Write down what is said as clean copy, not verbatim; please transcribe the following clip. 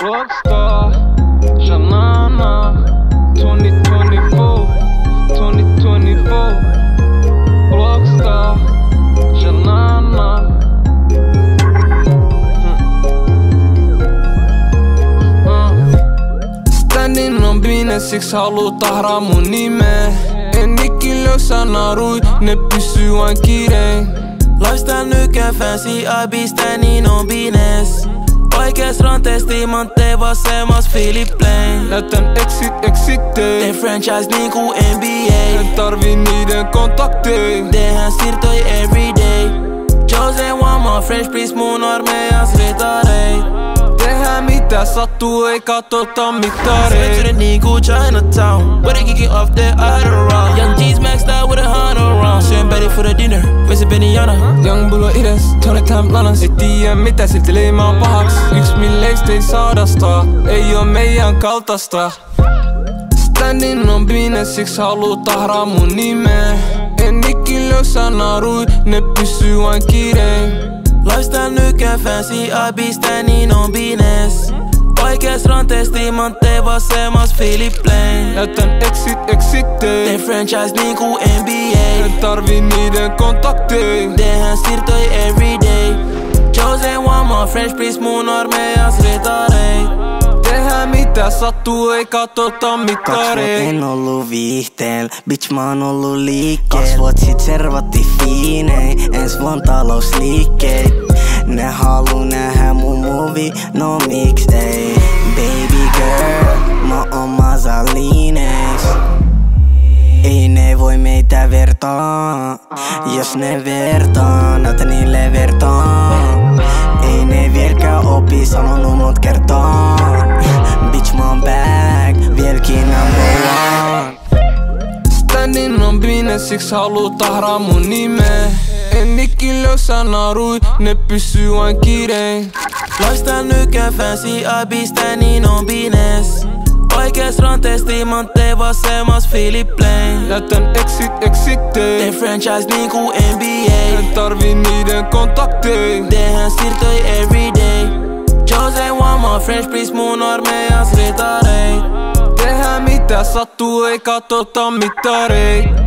Rockstar, Janana, 2024, 2024. Rockstar, Janana. Standing on business, ik haluu tahraa mun nimeen. En ikin löysä narui, ne pysyy vain kireen. Lifestyle nykä fancy, I be standing on business. Oikees rantees tiimanttee vasemmas Philip Plain. Näytän exittein. Teen franchise niinku NBA. En tarvii niiden kontaktein. Tehdään siirtoi everyday. Chosen one, my French Prince mun armeijas ritarei. Tehdään mitä sattuu, ei katsota mittarein. Switch niinku Chinatown, but they kicking off the Adderall. Young G's maxed out with a hundred rounds. Syön ready for the dinner, vesi Benihana. Young Bull on ides, Tony Time lanas. Ei tiiä mitä silti leimaa pahaks. Yks milleistä ei sadasta, ei oo meidän kaltaista. Standing on business, siksi haluu tahraa mun nimeen. En ikin löysä narui, ne pysyy vain kireen. Lifestyle nykä fancy, I be standing on business. Oikees rantees tiimanttee vasemmas Philip Plain. Näytän exittein. Teen franchise niinku NBA. En tarvii niiden kontaktein. Tehdään siirtoi everyday. Chosen one, my French Prince mun armeijas ritarei. Tehdään mitä sattuu, ei katsota mittarein. En ollu viihteel, bitch mä oon ollu liikkeel. 2 vuot sit servatti fiinei, ens vuon talousliikkeet. Ne haluu nähdä mun movie, no miksi ei. Baby girl, mä oon mazalineis. Ei ne voi meitä vertaa, jos ne vertaa, näytä niille vertaa. Ei ne vieläkään opi, sanonut mut kertaa. Bitch mä oon back, vieläkin number one. Standing on business, siksi haluu tahraa mun nimeen. En ikin löysä narui, ne pysyy vain kireen. Lifestyle nykä fancy, I be standing on business. Oikees rantees tiimanttee vasemmas Philip Plain. Näytän exittein. Teen franchise niinku NBA. En tarvii niiden kontaktein. Tehdään siirtoi everyday. Chosen one, my French Prince mun armeijas ritarei. Tehdään mitä sattuu, ei katsota mittarein.